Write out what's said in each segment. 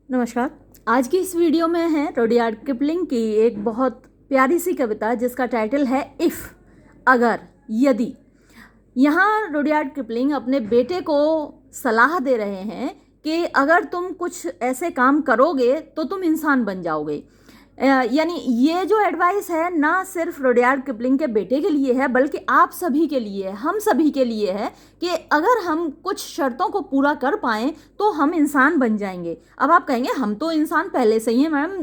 नमस्कार। आज की इस वीडियो में है रुडयार्ड किपलिंग की एक बहुत प्यारी सी कविता जिसका टाइटल है इफ़, अगर, यदि। यहाँ रुडयार्ड किपलिंग अपने बेटे को सलाह दे रहे हैं कि अगर तुम कुछ ऐसे काम करोगे तो तुम इंसान बन जाओगे। यानी ये जो एडवाइस है ना सिर्फ रुडयार्ड किपलिंग के बेटे के लिए है बल्कि आप सभी के लिए है, हम सभी के लिए है कि अगर हम कुछ शर्तों को पूरा कर पाएँ तो हम इंसान बन जाएंगे। अब आप कहेंगे हम तो इंसान पहले से ही हैं मैडम,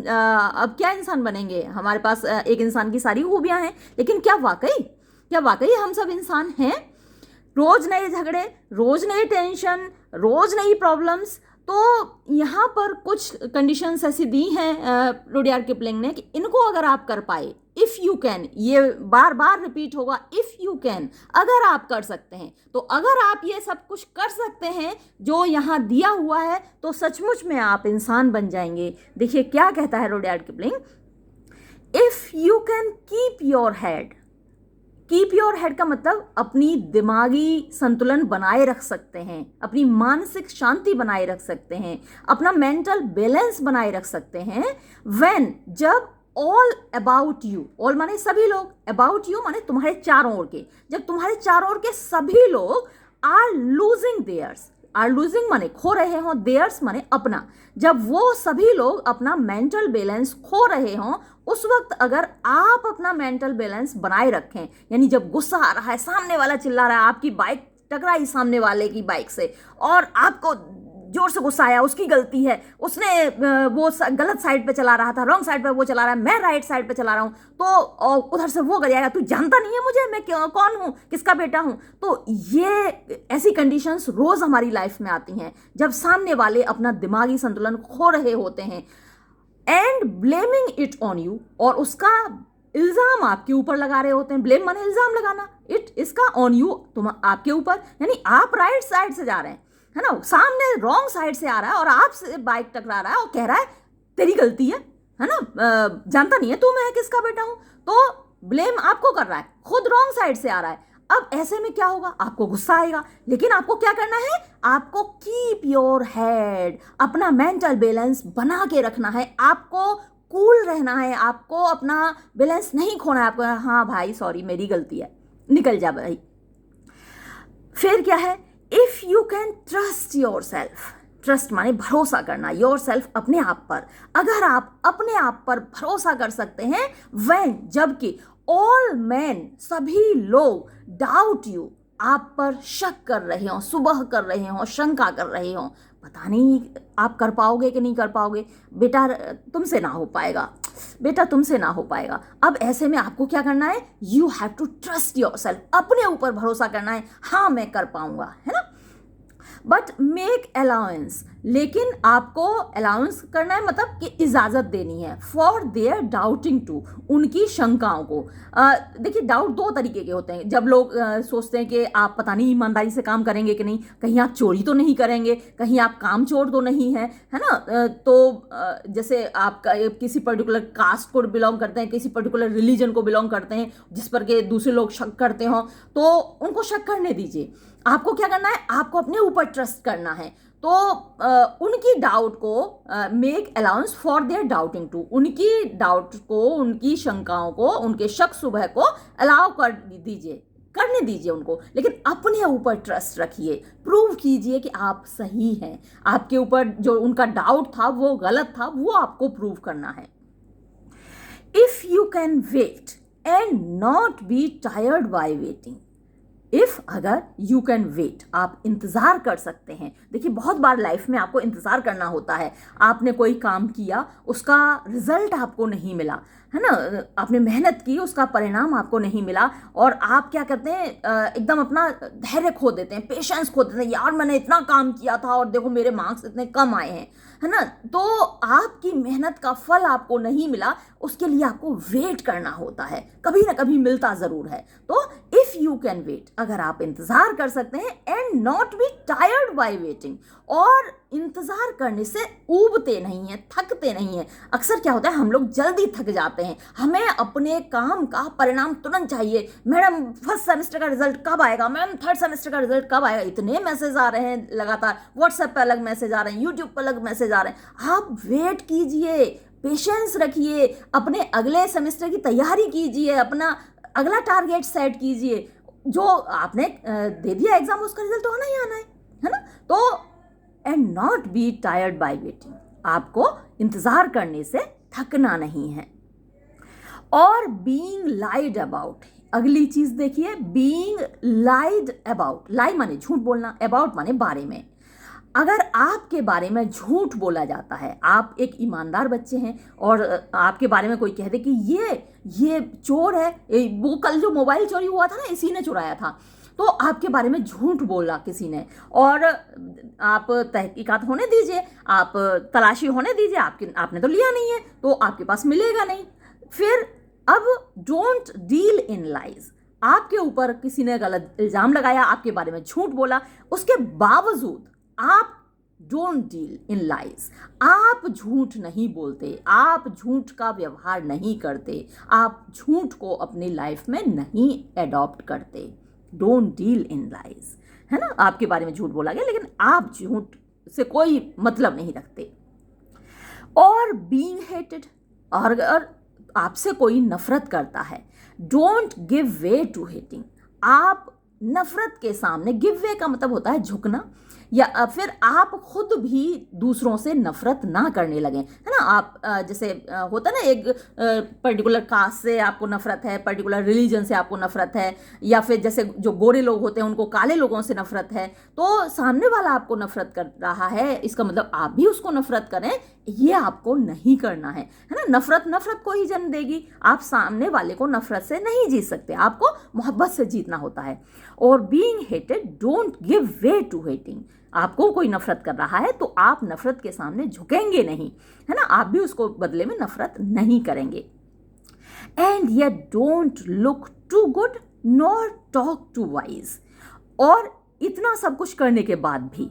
अब क्या इंसान बनेंगे, हमारे पास एक इंसान की सारी खूबियाँ हैं। लेकिन क्या वाकई हम सब इंसान हैं? रोज नए झगड़े, रोज नई टेंशन, रोज नई प्रॉब्लम्स। तो यहाँ पर कुछ कंडीशंस ऐसी दी हैं रुडयार्ड किपलिंग ने कि इनको अगर आप कर पाए, इफ़ यू कैन, ये बार बार रिपीट होगा, इफ़ यू कैन, अगर आप कर सकते हैं, तो अगर आप ये सब कुछ कर सकते हैं जो यहाँ दिया हुआ है तो सचमुच में आप इंसान बन जाएंगे। देखिए क्या कहता है Rudyard Kipling, if you can keep your head. Keep your head का मतलब अपनी दिमागी संतुलन बनाए रख सकते हैं, अपनी मानसिक शांति बनाए रख सकते हैं, अपना मेंटल बैलेंस बनाए रख सकते हैं। व्हेन, जब ऑल अबाउट यू, ऑल माने सभी लोग, अबाउट यू माने तुम्हारे चारों ओर के, जब तुम्हारे चारों ओर के सभी लोग are losing theirs, are losing माने खो रहे हों, देयर्स माने अपना, जब वो सभी लोग अपना मेंटल बैलेंस खो रहे हों, उस वक्त अगर आप अपना मेंटल बैलेंस बनाए रखें, यानी जब गुस्सा आ रहा है, सामने वाला चिल्ला रहा है, आपकी बाइक टकराई सामने वाले की बाइक से और आपको जोर से गुस्सा आया, उसकी गलती है, उसने वो गलत साइड पे चला रहा था, रॉन्ग साइड पे वो चला रहा है, मैं राइट साइड पे चला रहा हूँ, तो उधर से वो गरियाएगा, तू जानता नहीं है मुझे, मैं कौन हूँ, किसका बेटा हूँ। तो ये ऐसी कंडीशंस रोज हमारी लाइफ में आती हैं जब सामने वाले अपना दिमागी संतुलन खो रहे होते हैं, and blaming it on you, और उसका इल्जाम आपके ऊपर लगा रहे होते हैं। ब्लेम माने इल्जाम लगाना, इट, इसका, ऑन यू, तुम, आपके ऊपर, यानी आप राइट साइड से जा रहे हैं, है ना, सामने रॉन्ग साइड से आ रहा है और आपसे बाइक टकरा रहा है और कह रहा है तेरी गलती है ना, जानता नहीं है तू मैं किसका बेटा हूं, तो ब्लेम आपको कर रहा है, खुद रॉन्ग साइड से आ रहा है। अब ऐसे में क्या होगा, आपको गुस्सा आएगा, लेकिन आपको क्या करना है, आपको कीप योर हेड, अपना मेंटल बैलेंस बना के रखना है, आपको कूल रहना है, आपको अपना बैलेंस नहीं खोना है, आपको हाँ भाई सॉरी मेरी गलती है, निकल जा भाई। फिर क्या है, if you can trust your self, trust माने भरोसा करना, योर सेल्फ अपने आप पर, अगर आप अपने आप पर भरोसा कर सकते हैं, व्हेन, जबकि ऑल मैन, सभी लोग, डाउट यू, आप पर शक कर रहे हो, सुबह कर रहे हो, शंका कर रहे हो, पता नहीं आप कर पाओगे कि नहीं कर पाओगे, बेटा तुमसे ना हो पाएगा, बेटा तुमसे ना हो पाएगा। अब ऐसे में आपको क्या करना है, you have to trust yourself, अपने ऊपर भरोसा करना है, हाँ मैं कर पाऊंगा, है ना। बट मेक अलाउंस, लेकिन आपको अलाउंस करना है, मतलब कि इजाज़त देनी है, फॉर देयर डाउटिंग टू, उनकी शंकाओं को। देखिए डाउट दो तरीके के होते हैं, जब लोग सोचते हैं कि आप पता नहीं ईमानदारी से काम करेंगे कि नहीं, कहीं आप चोरी तो नहीं करेंगे, कहीं आप काम चोर तो नहीं है, है ना। तो जैसे आप किसी पर्टिकुलर कास्ट को बिलोंग करते हैं, किसी पर्टिकुलर रिलीजन को बिलोंग करते हैं जिस पर के दूसरे लोग शक करते हों, तो उनको शक करने दीजिए। आपको क्या करना है, आपको अपने ऊपर ट्रस्ट करना है, तो उनकी डाउट को, make allowance for their doubting too, उनकी डाउट को, उनकी शंकाओं को, उनके शक सुबह को अलाउ कर दीजिए, करने दीजिए उनको, लेकिन अपने ऊपर ट्रस्ट रखिए, प्रूव कीजिए कि आप सही हैं, आपके ऊपर जो उनका डाउट था वो गलत था, वो आपको प्रूव करना है। If you can wait and not be tired by waiting, if, अगर, यू कैन वेट, आप इंतज़ार कर सकते हैं। देखिए बहुत बार लाइफ में आपको इंतज़ार करना होता है, आपने कोई काम किया, उसका रिजल्ट आपको नहीं मिला, है ना, आपने मेहनत की, उसका परिणाम आपको नहीं मिला, और आप क्या करते हैं, एकदम अपना धैर्य खो देते हैं, पेशेंस खो देते हैं, यार मैंने इतना काम किया था और देखो मेरे मार्क्स इतने कम आए हैं, है ना। तो आपकी मेहनत का फल आपको नहीं मिला, उसके लिए आपको वेट करना होता है, कभी ना कभी मिलता ज़रूर है। तो if if you can wait, अगर आप इंतजार कर सकते हैं, and not be tired by waiting, और इंतजार करने से ऊबते नहीं हैं, थकते नहीं हैं। अक्सर क्या होता है, हम लोग जल्दी थक जाते हैं, हमें अपने काम का परिणाम तुरंत चाहिए। मैडम फर्स्ट सेमेस्टर का रिजल्ट कब आएगा, मैम थर्ड सेमेस्टर का रिजल्ट कब आएगा, इतने मैसेज आ रहे हैं लगातार, व्हाट्सएप पे अलग मैसेज आ रहे हैं, यूट्यूब पे अलग मैसेज आ रहे हैं। आप वेट कीजिए, पेशेंस रखिए, अपने अगले सेमेस्टर की तैयारी कीजिए, अपना अगला टारगेट सेट कीजिए। जो आपने दे दिया एग्जाम, उसका रिजल्ट तो आना ही आना है ना। तो and not be tired by waiting, आपको इंतजार करने से थकना नहीं है। और बीइंग लाइड अबाउट, अगली चीज देखिए, बीइंग लाइड अबाउट, लाई माने झूठ बोलना, अबाउट माने बारे में। अगर आपके बारे में झूठ बोला जाता है, आप एक ईमानदार बच्चे हैं और आपके बारे में कोई कह दे कि ये चोर है, वो कल जो मोबाइल चोरी हुआ था ना, इसी ने चुराया था, तो आपके बारे में झूठ बोला किसी ने, और आप तहकीकात होने दीजिए, आप तलाशी होने दीजिए, आपने तो लिया नहीं है तो आपके पास मिलेगा नहीं। फिर अब डोंट डील इन लाइज, आपके ऊपर किसी ने गलत इल्जाम लगाया, आपके बारे में झूठ बोला, उसके बावजूद आप डोंट डील इन लाइज, आप झूठ नहीं बोलते, आप झूठ का व्यवहार नहीं करते, आप झूठ को अपनी लाइफ में नहीं एडॉप्ट करते। डोंट डील इन लाइज, है ना, आपके बारे में झूठ बोला गया लेकिन आप झूठ से कोई मतलब नहीं रखते। और बीइंग हेटेड, और अगर आपसे कोई नफरत करता है, don't give way to hating, आप नफरत के सामने, गिव वे का मतलब होता है झुकना, या फिर आप खुद भी दूसरों से नफरत ना करने लगे, है ना। आप जैसे होता है ना, एक पर्टिकुलर कास्ट से आपको नफरत है, पर्टिकुलर रिलीजन से आपको नफरत है, या फिर जैसे जो गोरे लोग होते हैं उनको काले लोगों से नफरत है, तो सामने वाला आपको नफरत कर रहा है, इसका मतलब आप भी उसको नफरत करें, ये आपको नहीं करना है ना। नफरत को ही जन्म देगी, आप सामने वाले को नफरत से नहीं जीत सकते, आपको मोहब्बत से जीतना होता है। और being hated, don't give way to hating, आपको कोई नफरत कर रहा है तो आप नफरत के सामने झुकेंगे नहीं, है ना, आप भी उसको बदले में नफरत नहीं करेंगे। And yet don't look too good nor talk too wise, और इतना सब कुछ करने के बाद भी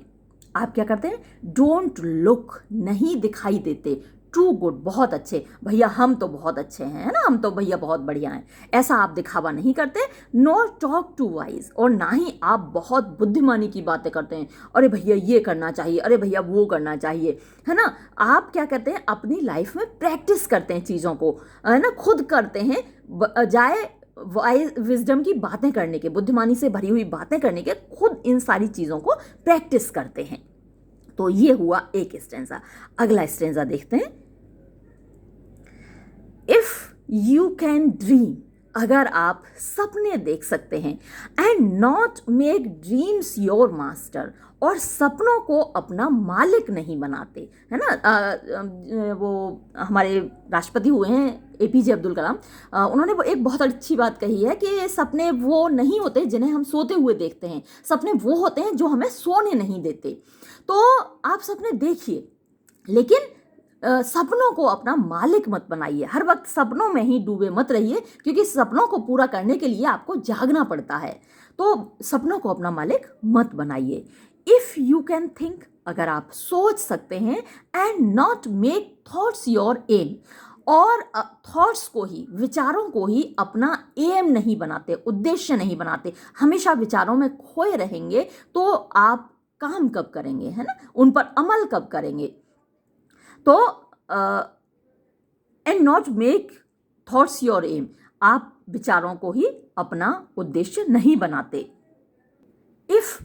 आप क्या करते हैं, डोंट लुक, नहीं दिखाई देते, टू गुड, बहुत अच्छे, भैया हम तो बहुत अच्छे हैं, है ना, हम तो भैया बहुत बढ़िया हैं, ऐसा आप दिखावा नहीं करते। नॉर टॉक टू वाइज, और ना ही आप बहुत बुद्धिमानी की बातें करते हैं, अरे भैया ये करना चाहिए, अरे भैया वो करना चाहिए, है ना। आप क्या करते हैं, अपनी लाइफ में प्रैक्टिस करते हैं चीज़ों को, है ना, खुद करते हैं, बजाय वाइज विजडम की बातें करने के, बुद्धिमानी से भरी हुई बातें करने के, खुद इन सारी चीज़ों को प्रैक्टिस करते हैं। तो ये हुआ एक स्टेंजा। अगला स्टेंजा देखते हैं। इफ यू कैन ड्रीम, अगर आप सपने देख सकते हैं, and not make dreams your master, और सपनों को अपना मालिक नहीं बनाते, है ना। वो हमारे राष्ट्रपति हुए हैं APJ अब्दुल कलाम, उन्होंने वो एक बहुत अच्छी बात कही है कि सपने वो नहीं होते जिन्हें हम सोते हुए देखते हैं, सपने वो होते हैं जो हमें सोने नहीं देते। तो आप सपने देखिए, लेकिन सपनों को अपना मालिक मत बनाइए, हर वक्त सपनों में ही डूबे मत रहिए, क्योंकि सपनों को पूरा करने के लिए आपको जागना पड़ता है। तो सपनों को अपना मालिक मत बनाइए। इफ़ यू कैन थिंक, अगर आप सोच सकते हैं, and not make thoughts your aim, और थॉट्स को ही, विचारों को ही अपना एम नहीं बनाते, उद्देश्य नहीं बनाते, हमेशा विचारों में खोए रहेंगे, तो आप काम कब करेंगे, है ना, उन पर अमल कब करेंगे। तो and not make thoughts your aim, आप विचारों को ही अपना उद्देश्य नहीं बनाते। If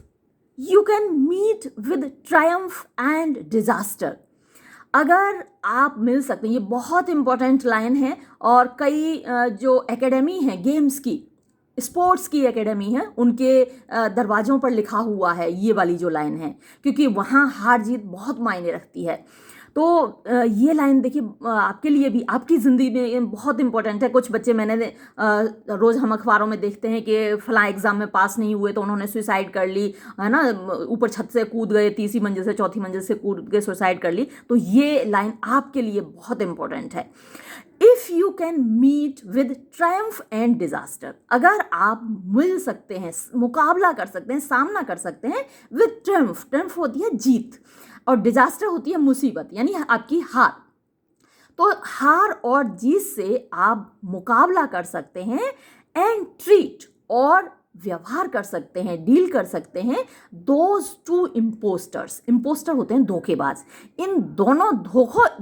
you can meet with triumph and disaster, अगर आप मिल सकते हैं, ये बहुत इंपॉर्टेंट लाइन है, और कई जो एकेडमी है गेम्स की, स्पोर्ट्स की एकेडमी है, उनके दरवाज़ों पर लिखा हुआ है ये वाली जो लाइन है, क्योंकि वहाँ हार जीत बहुत मायने रखती है। तो ये लाइन देखिए, आपके लिए भी, आपकी ज़िंदगी में बहुत इंपॉर्टेंट है। कुछ बच्चे, मैंने रोज़ हम अखबारों में देखते हैं कि फलां एग्ज़ाम में पास नहीं हुए तो उन्होंने सुसाइड कर ली, है ना, ऊपर छत से कूद गए, तीसरी मंजिल से चौथी मंजिल से कूद के सुसाइड कर ली। तो ये लाइन आपके लिए बहुत इंपॉर्टेंट है। If if you can meet with triumph and disaster, अगर आप मिल सकते हैं, मुकाबला कर सकते हैं, सामना कर सकते हैं विद ट्रायम्फ, ट्रायम्फ होती है जीत और डिजास्टर होती है मुसीबत यानी आपकी हार, तो हार और जीत से आप मुकाबला कर सकते हैं, एंड ट्रीट और व्यवहार कर सकते हैं, डील कर सकते हैं दोज टू इम्पोस्टर्स, इम्पोस्टर होते हैं धोखेबाज, इन दोनों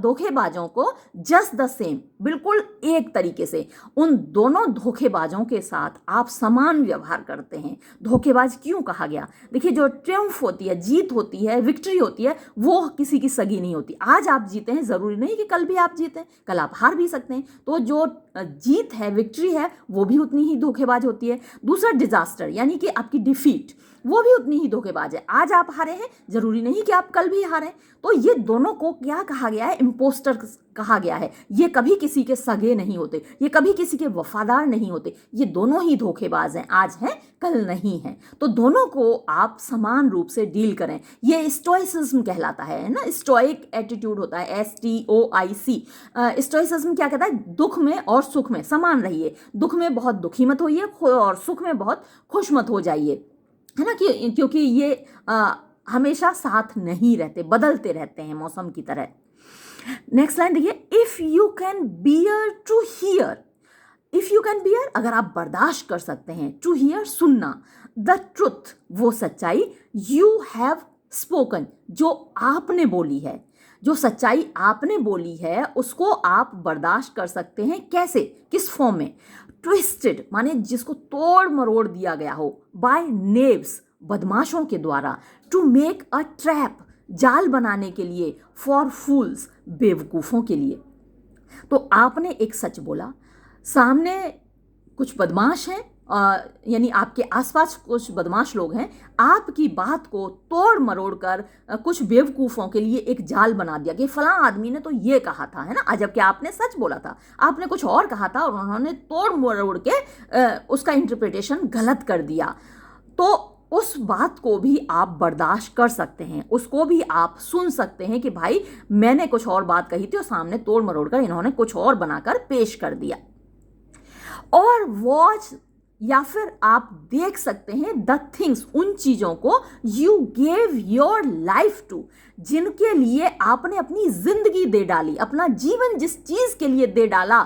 धोखेबाजों को जस्ट द सेम, बिल्कुल एक तरीके से उन दोनों धोखेबाजों के साथ आप समान व्यवहार करते हैं। धोखेबाज क्यों कहा गया? देखिए, जो ट्रियम्फ होती है, जीत होती है, विक्ट्री होती है, वो किसी की सगी नहीं होती। आज आप जीते हैं, ज़रूरी नहीं कि कल भी आप जीतें, कल आप हार भी सकते हैं। तो जो जीत है, विक्ट्री है, वो भी उतनी ही धोखेबाज होती है। दूसरा डिजास्टर यानी कि आपकी डिफीट, वो भी उतनी ही धोखेबाज है। आज आप हारे हैं, जरूरी नहीं कि आप कल भी हारें। तो ये दोनों को क्या कहा गया है? इम्पोस्टर कहा गया है। ये कभी किसी के सगे नहीं होते, ये कभी किसी के वफादार नहीं होते, ये दोनों ही धोखेबाज हैं, आज हैं कल नहीं हैं। तो दोनों को आप समान रूप से डील करें, ये स्टोइसिज्म कहलाता है ना। स्टोइक एटीट्यूड होता है, STOIC। स्टोइसिज्म क्या कहता है? दुख में और सुख में समान रहिए, दुख में बहुत दुखी मत होइए और सुख में बहुत खुश मत हो जाइए, है ना, क्योंकि ये हमेशा साथ नहीं रहते, बदलते रहते हैं मौसम की तरह। नेक्स्ट लाइन देखिए, if you can bear to hear, if you can bear अगर आप बर्दाश्त कर सकते हैं, टू हियर सुनना, द ट्रुथ वो सच्चाई, यू हैव स्पोकन जो आपने बोली है, जो सच्चाई आपने बोली है उसको आप बर्दाश्त कर सकते हैं। कैसे? किस फॉर्म में? ट्विस्टेड माने जिसको तोड़ मरोड़ दिया गया हो, बाय नेव्स बदमाशों के द्वारा, टू मेक अ ट्रैप जाल बनाने के लिए, फॉर फूल्स बेवकूफ़ों के लिए। तो आपने एक सच बोला, सामने कुछ बदमाश हैं, यानी आपके आसपास कुछ बदमाश लोग हैं, आपकी बात को तोड़ मरोड़ कर कुछ बेवकूफ़ों के लिए एक जाल बना दिया कि फलां आदमी ने तो ये कहा था, है ना, जबकि आपने सच बोला था, आपने कुछ और कहा था और उन्होंने तोड़ मरोड़ के उसका इंटरप्रिटेशन गलत कर दिया। तो उस बात को भी आप बर्दाश्त कर सकते हैं, उसको भी आप सुन सकते हैं कि भाई मैंने कुछ और बात कही थी और सामने तोड़ मरोड़ कर इन्होंने कुछ और बनाकर पेश कर दिया। और वॉच या फिर आप देख सकते हैं द थिंग्स उन चीज़ों को, you gave your life to जिनके लिए आपने अपनी जिंदगी दे डाली, अपना जीवन जिस चीज़ के लिए दे डाला,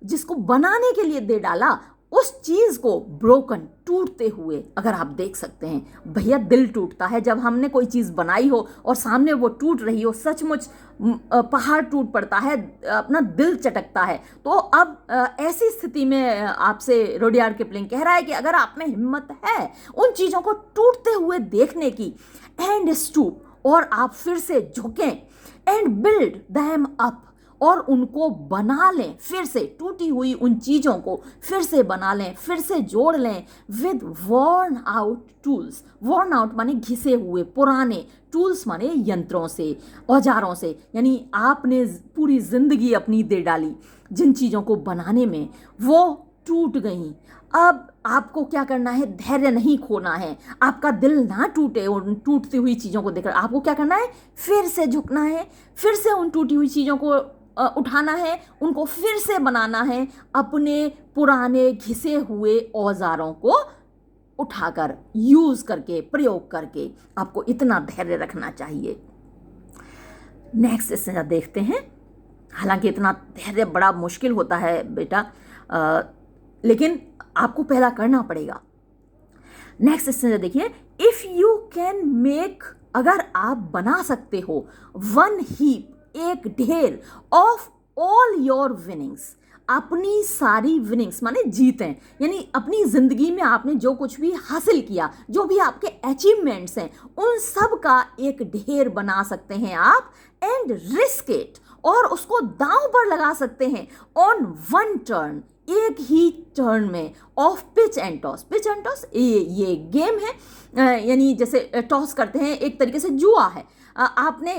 जिसको बनाने के लिए दे डाला, उस चीज़ को ब्रोकन टूटते हुए अगर आप देख सकते हैं। भैया दिल टूटता है जब हमने कोई चीज़ बनाई हो और सामने वो टूट रही हो, सचमुच पहाड़ टूट पड़ता है, अपना दिल चटकता है। तो अब ऐसी स्थिति में आपसे रुडयार्ड किपलिंग कह रहा है कि अगर आप में हिम्मत है उन चीज़ों को टूटते हुए देखने की, एंड स्टूप और आप फिर से झुकें, एंड बिल्ड देम अप और उनको बना लें, फिर से टूटी हुई उन चीज़ों को फिर से बना लें, फिर से जोड़ लें, with worn out tools. Worn out माने घिसे हुए पुराने, टूल्स माने यंत्रों से, औजारों से, यानी आपने पूरी जिंदगी अपनी दे डाली जिन चीज़ों को बनाने में, वो टूट गई। अब आपको क्या करना है? धैर्य नहीं खोना है, आपका दिल ना टूटे उन टूटती हुई चीज़ों को देखकर। आपको क्या करना है? फिर से झुकना है, फिर से उन टूटी हुई चीज़ों को उठाना है, उनको फिर से बनाना है, अपने पुराने घिसे हुए औजारों को उठाकर, यूज करके, प्रयोग करके। आपको इतना धैर्य रखना चाहिए। नेक्स्ट इससे देखते हैं। हालांकि इतना धैर्य बड़ा मुश्किल होता है बेटा, लेकिन आपको पहला करना पड़ेगा। नेक्स्ट इससे देखिए, इफ यू कैन मेक अगर आप बना सकते हो, वन हीप एक ढेर, ऑफ ऑल योर विनिंग्स अपनी सारी विनिंग्स माने जीतें, यानी अपनी जिंदगी में आपने जो कुछ भी हासिल किया, जो भी आपके अचीवमेंट्स हैं, उन सब का एक ढेर बना सकते हैं आप, एंड रिस्क इट और उसको दांव पर लगा सकते हैं, ऑन वन टर्न एक ही टर्न में, of pitch and toss. Pitch and toss ये गेम है, यानी जैसे टॉस करते हैं, एक तरीके से जुआ है। आपने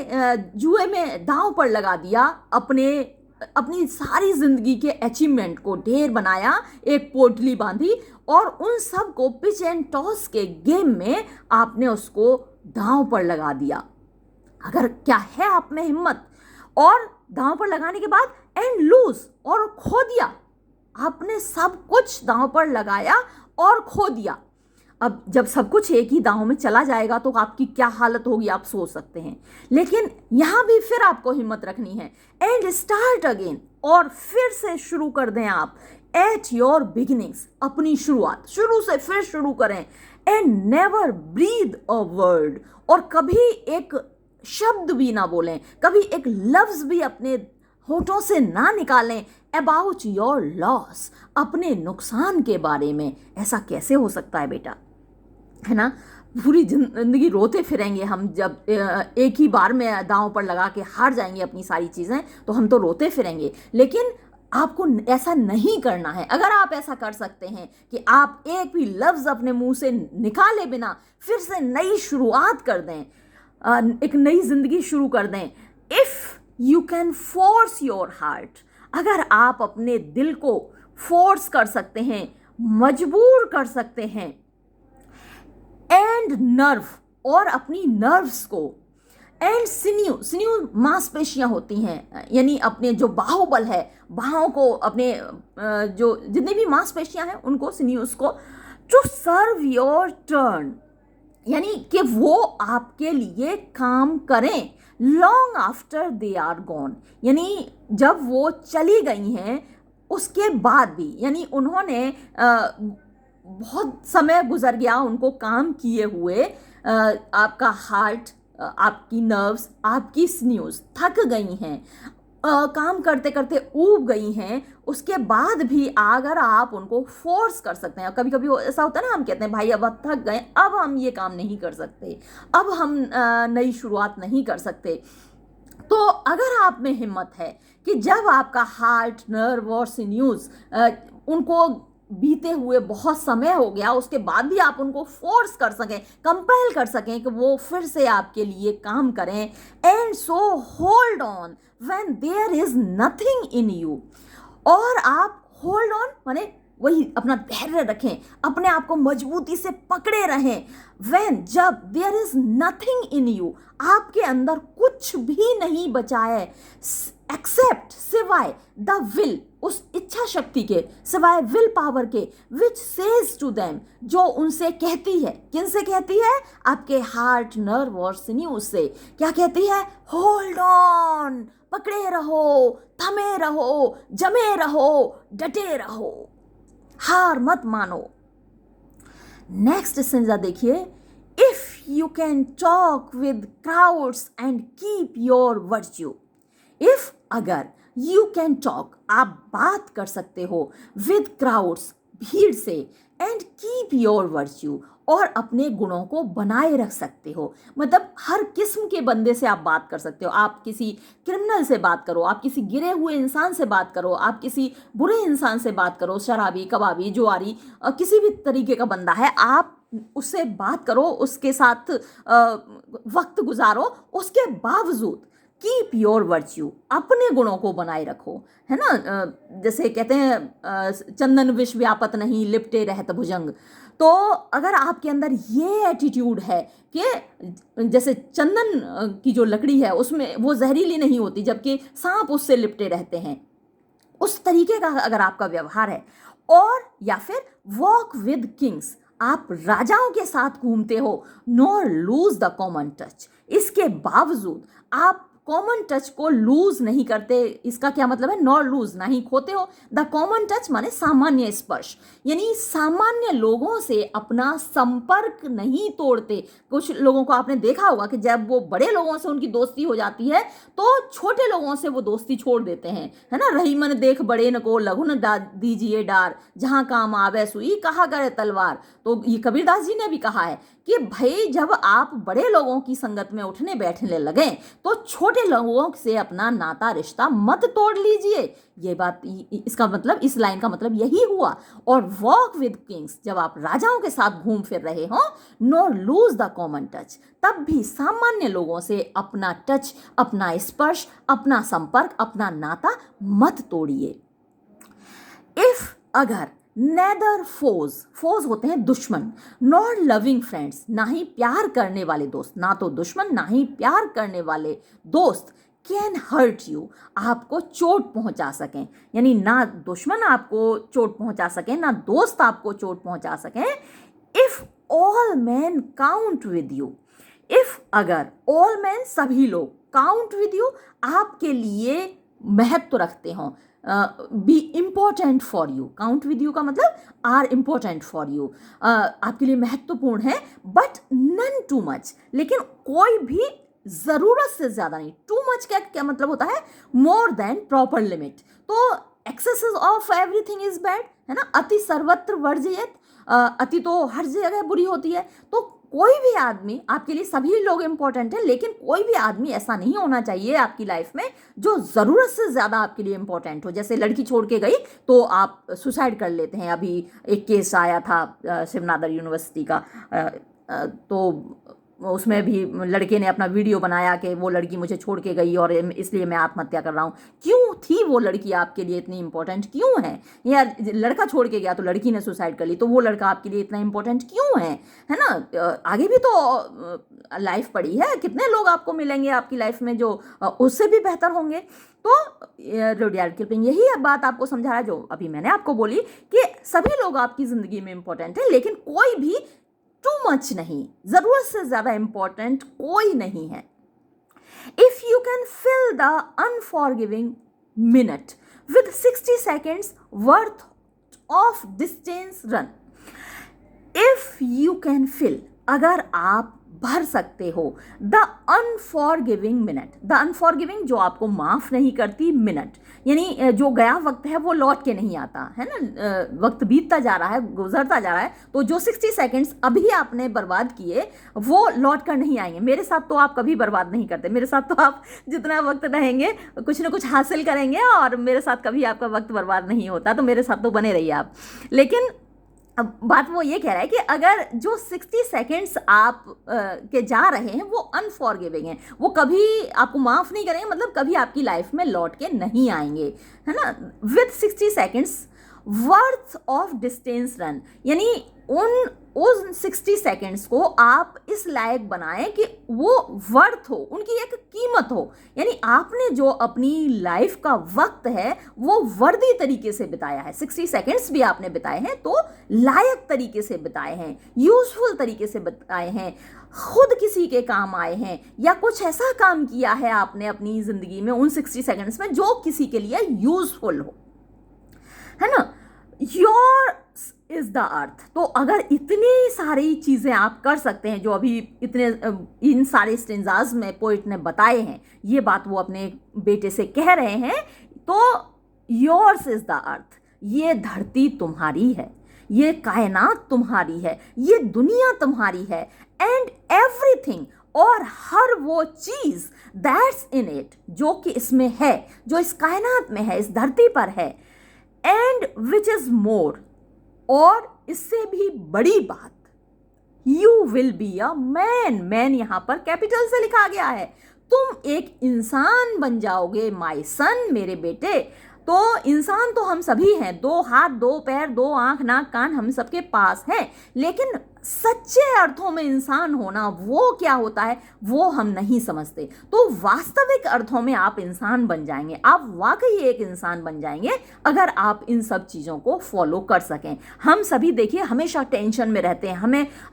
जुए में दांव पर लगा दिया, अपनी सारी जिंदगी के अचीवमेंट को ढेर बनाया, एक पोटली बांधी और उन सब को पिच एंड टॉस के गेम में आपने उसको दांव पर लगा दिया। अगर क्या है आप में हिम्मत और दांव पर लगाने के बाद एंड लूज, और खो दिया। आपने सब कुछ दांव पर लगाया और खो दिया। अब जब सब कुछ एक ही दांव में चला जाएगा तो आपकी क्या हालत होगी आप सोच सकते हैं। लेकिन यहां भी फिर आपको हिम्मत रखनी है एंड स्टार्ट अगेन, और फिर से शुरू कर दें आप एट योर बिगिनिंग्स, अपनी शुरुआत शुरू से फिर शुरू करें। And never breathe a word, और कभी एक शब्द भी ना बोलें, कभी एक लफ्ज भी अपने होठों से ना निकालें अबाउट योर लॉस, अपने नुकसान के बारे में। ऐसा कैसे हो सकता है बेटा, है ना। पूरी जिंदगी रोते फिरेंगे हम, जब एक ही बार में दांव पर लगा के हार जाएंगे अपनी सारी चीज़ें, तो हम तो रोते फिरेंगे। लेकिन आपको ऐसा नहीं करना है। अगर आप ऐसा कर सकते हैं कि आप एक भी लफ्ज़ अपने मुंह से निकाले बिना फिर से नई शुरुआत कर दें, एक नई जिंदगी शुरू कर दें। If you can force your heart, अगर आप अपने दिल को फोर्स कर सकते हैं, मजबूर कर सकते हैं, एंड नर्व, और अपनी नर्व्स को, एंड सिन्यू, सिन्यू मांसपेशियां होती हैं, यानी अपने जो बाहुबल है, बाहों को, अपने जो जितनी भी मांसपेशियां हैं उनको, सिन्यूज को, टू सर्व योर टर्न, यानी कि वो आपके लिए काम करें long after they are gone, यानी जब वो चली गई हैं उसके बाद भी, यानी उन्होंने बहुत समय गुजर गया उनको काम किए हुए, आपका हार्ट, आपकी नर्व्स, आपकी स्न्यूज थक गई हैं, काम करते करते ऊब गई हैं, उसके बाद भी अगर आप उनको फोर्स कर सकते हैं। कभी कभी ऐसा होता है ना, हम कहते हैं भाई अब थक गए, अब हम ये काम नहीं कर सकते, अब हम नई शुरुआत नहीं कर सकते। तो अगर आप में हिम्मत है कि जब आपका हार्ट, नर्व और सिन्यूज उनको बीते हुए बहुत समय हो गया, उसके बाद भी आप उनको फोर्स कर सकें, कंपेल कर सकें कि वो फिर से आपके लिए काम करें, and so hold on when there is nothing in you, और आप होल्ड ऑन माने वही अपना धैर्य रखें, अपने आप को मजबूती से पकड़े रहें। व्हेन, जब there is nothing in you, आपके अंदर कुछ भी नहीं बचा है, एक्सेप्ट, सिवाय द विल, उस इच्छा शक्ति के, सिवाय विल पावर के, विच सेज टू देम, जो उनसे कहती है। किन से कहती है? आपके हार्ट, नर्व और सिन्यूज से। क्या कहती है? होल्ड ऑन, पकड़े रहो, थमे रहो, जमे रहो, डटे रहो, हार मत मानो। नेक्स्ट सेंजा देखिए, if you can talk with crowds and keep your virtue. If, अगर, यू कैन टॉक, आप बात कर सकते हो, विद क्राउड्स, भीड़ से, एंड कीप योर वर्च्यू, और अपने गुणों को बनाए रख सकते हो। मतलब हर किस्म के बंदे से आप बात कर सकते हो। आप किसी क्रिमिनल से बात करो, आप किसी गिरे हुए इंसान से बात करो, आप किसी बुरे इंसान से बात करो, शराबी, कबाबी, जुआरी, किसी भी तरीके का बंदा है, आप उससे बात करो, उसके साथ वक्त गुजारो, उसके बावजूद कीप योर वर्च्यू, अपने गुणों को बनाए रखो, है ना। जैसे कहते हैं चंदन विष व्यापत नहीं, लिपटे रहत भुजंग। तो अगर आपके अंदर ये एटीट्यूड है कि जैसे चंदन की जो लकड़ी है उसमें वो जहरीली नहीं होती, जबकि सांप उससे लिपटे रहते हैं, उस तरीके का अगर आपका व्यवहार है, और या फिर वॉक विद किंग्स, आप राजाओं के साथ घूमते हो, nor lose the common touch, इसके बावजूद आप कॉमन टच को लूज नहीं करते। इसका क्या मतलब है? नॉर लूज, ना ही खोते हो। द कॉमन टच माने सामान्य स्पर्श, यानी सामान्य लोगों से अपना संपर्क नहीं तोड़ते। कुछ लोगों को आपने देखा होगा कि जब वो बड़े लोगों से उनकी दोस्ती हो जाती है तो छोटे लोगों से वो दोस्ती छोड़ देते हैं, है ना। रही मन देख बड़े न को, लघु न दीजिए डार, जहां काम आवे सुई कहा करे तलवार। तो ये कबीरदास जी ने भी कहा है कि भाई जब आप बड़े लोगों की संगत में उठने बैठने लगे तो छोटे लोगों से अपना नाता रिश्ता मत तोड़ लीजिए। ये बात, इसका मतलब, इस लाइन का मतलब यही हुआ। और वॉक विद किंग्स, जब आप राजाओं के साथ घूम फिर रहे हो, nor lose the common touch, तब भी सामान्य लोगों से अपना टच, अपना स्पर्श, अपना संपर्क, अपना नाता मत तोड़िए। इफ, अगर, नेदर फोज, फोज होते हैं दुश्मन, नॉर लविंग फ्रेंड्स, ना ही प्यार करने वाले दोस्त, ना तो दुश्मन ना ही प्यार करने वाले दोस्त, कैन हर्ट यू, आपको चोट पहुंचा सकें, यानी ना दुश्मन आपको चोट पहुंचा सकें, ना दोस्त आपको चोट पहुंचा सकें। If all man count with you, if अगर ऑल मैन सभी लोग, काउंट विद यू आपके लिए महत्व रखते हों, be important for you, count with you का मतलब आर इम्पोर्टेंट फॉर यू, आपके लिए महत्वपूर्ण है, बट नन टू मच, लेकिन कोई भी ज़रूरत से ज़्यादा नहीं। टू मच का क्या मतलब होता है? More than proper limit. तो excess of everything is bad, है ना, अति सर्वत्र वर्जयेत, अति तो हर जगह बुरी होती है। तो कोई भी आदमी, आपके लिए सभी लोग इंपॉर्टेंट है, लेकिन कोई भी आदमी ऐसा नहीं होना चाहिए आपकी लाइफ में जो ज़रूरत से ज़्यादा आपके लिए इंपॉर्टेंट हो। जैसे लड़की छोड़ के गई तो आप सुसाइड कर लेते हैं। अभी एक केस आया था शिवनादर यूनिवर्सिटी का, तो उसमें भी लड़के ने अपना वीडियो बनाया कि वो लड़की मुझे छोड़ के गई और इसलिए मैं आत्महत्या कर रहा हूँ। क्यों थी वो लड़की आपके लिए इतनी इंपॉर्टेंट क्यों है? या लड़का छोड़ के गया तो लड़की ने सुसाइड कर ली, तो वो लड़का आपके लिए इतना इंपॉर्टेंट क्यों है ना? आगे भी तो लाइफ पड़ी है, कितने लोग आपको मिलेंगे आपकी लाइफ में जो उससे भी बेहतर होंगे। तो रुडयार्ड किपलिंग यही बात आपको समझा रहा है जो अभी मैंने आपको बोली कि सभी लोग आपकी ज़िंदगी में इंपॉर्टेंट है, लेकिन कोई भी टू मच नहीं, जरूरत से ज्यादा इंपॉर्टेंट कोई नहीं है। If you can fill the unforgiving minute with 60 seconds worth of distance run, if you can fill, अगर आप भर सकते हो the unforgiving minute, the unforgiving जो आपको माफ नहीं करती मिनट, यानी जो गया वक्त है वो लौट के नहीं आता है ना, वक्त बीतता जा रहा है, गुजरता जा रहा है, तो जो 60 सेकेंड्स अभी आपने बर्बाद किए वो लौट कर नहीं आएंगे। मेरे साथ तो आप कभी बर्बाद नहीं करते, मेरे साथ तो आप जितना वक्त रहेंगे कुछ ना कुछ हासिल करेंगे, और मेरे साथ कभी आपका वक्त बर्बाद नहीं होता, तो मेरे साथ तो बने रहिए आप। लेकिन अब बात वो ये कह रहा है कि अगर जो 60 सेकेंड्स आप के जा रहे हैं वो अनफॉरगिविंग हैं, वो कभी आपको माफ़ नहीं करेंगे, मतलब कभी आपकी लाइफ में लौट के नहीं आएंगे, है ना। With 60 seconds worth of distance run, यानी उन 60 सेकेंड्स को आप इस लायक बनाएं कि वो वर्थ हो, उनकी एक कीमत हो, यानी आपने जो अपनी लाइफ का वक्त है वो वर्दी तरीके से बिताया है। 60 सेकेंड्स भी आपने बिताए हैं तो लायक तरीके से बिताए हैं, यूजफुल तरीके से बिताए हैं, खुद किसी के काम आए हैं, या कुछ ऐसा काम किया है आपने अपनी ज़िंदगी में उन 60 सेकेंड्स में जो किसी के लिए यूजफुल हो, है ना। Yours is the earth. तो अगर इतनी सारी चीज़ें आप कर सकते हैं जो अभी इन सारे स्टेंजाज में पोइट ने बताए हैं, ये बात वो अपने बेटे से कह रहे हैं, तो योर्स इज द अर्थ, ये धरती तुम्हारी है, ये कायनात तुम्हारी है, ये दुनिया तुम्हारी है, एंड एवरीथिंग, और हर वो चीज़ दैट्स इन इट, जो कि इसमें है, जो इस कायनात में है, इस धरती पर है, एंड विच इज मोर, और इससे भी बड़ी बात, you will be a man. Man यहां पर कैपिटल से लिखा गया है, तुम एक इंसान बन जाओगे, माय सन, मेरे बेटे। तो इंसान तो हम सभी हैं, 2 हाथ 2 पैर 2 आंख नाक कान हम सबके पास हैं, लेकिन सच्चे अर्थों में इंसान होना वो क्या होता है वो हम नहीं समझते। तो वास्तविक अर्थों में आप इंसान बन जाएंगे, आप वाकई एक इंसान बन जाएंगे अगर आप इन सब चीज़ों को फॉलो कर सकें। हम सभी देखिए हमेशा टेंशन में रहते हैं,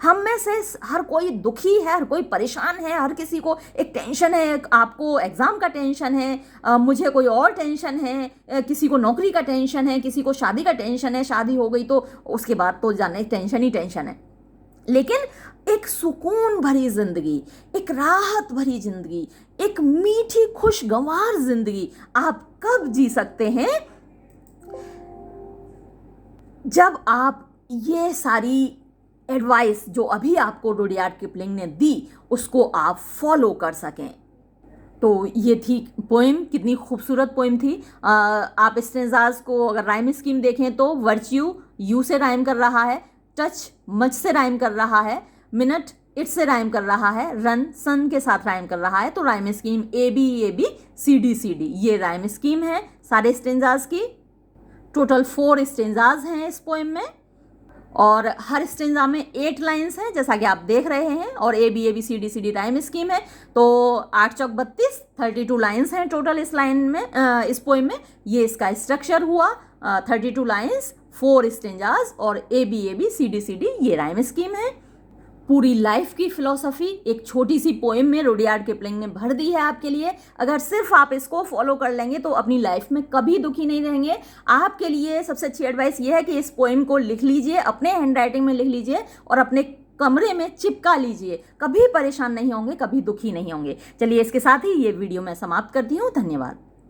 हम में से हर कोई दुखी है, हर कोई परेशान है, हर किसी को एक टेंशन है, आपको एग्ज़ाम का टेंशन है, मुझे कोई और टेंशन है, किसी को नौकरी का टेंशन है, किसी को शादी का टेंशन है, शादी हो गई तो उसके बाद तो जाने टेंशन ही टेंशन है। लेकिन एक सुकून भरी जिंदगी, एक राहत भरी जिंदगी, एक मीठी खुशगवार जिंदगी आप कब जी सकते हैं? जब आप ये सारी एडवाइस जो अभी आपको रुडयार्ड किपलिंग ने दी उसको आप फॉलो कर सकें। तो ये थी पोएम, कितनी खूबसूरत पोएम थी। आप स्टेंजाज को अगर राइम स्कीम देखें तो वर्च्यू यू से राइम कर रहा है, टच मच से राइम कर रहा है, मिनट इट से राइम कर रहा है, रन सन के साथ राइम कर रहा है। तो rhyme scheme A B C D, ये राइम स्कीम है सारे स्टेंजाज की। टोटल 4 स्टेंजाज हैं इस पोएम में, और हर स्टेंजा में 8 लाइन्स हैं जैसा कि आप देख रहे हैं, और ABABCDCD राइम स्कीम है। तो 8 चौक 32, 32 लाइन्स हैं टोटल इस लाइन में, इस पोएम में। ये इसका स्ट्रक्चर हुआ, 32 लाइन्स, 4 स्टेंजाज और ABABCDCD ये राइम स्कीम है। पूरी लाइफ की फिलॉसफी एक छोटी सी पोएम में रुडयार्ड किपलिंग ने भर दी है आपके लिए। अगर सिर्फ आप इसको फॉलो कर लेंगे तो अपनी लाइफ में कभी दुखी नहीं रहेंगे। आपके लिए सबसे अच्छी एडवाइस ये है कि इस पोएम को लिख लीजिए, अपने हैंड राइटिंग में लिख लीजिए और अपने कमरे में चिपका लीजिए। कभी परेशान नहीं होंगे, कभी दुखी नहीं होंगे। चलिए इसके साथ ही ये वीडियो मैं समाप्त करती हूँ। धन्यवाद।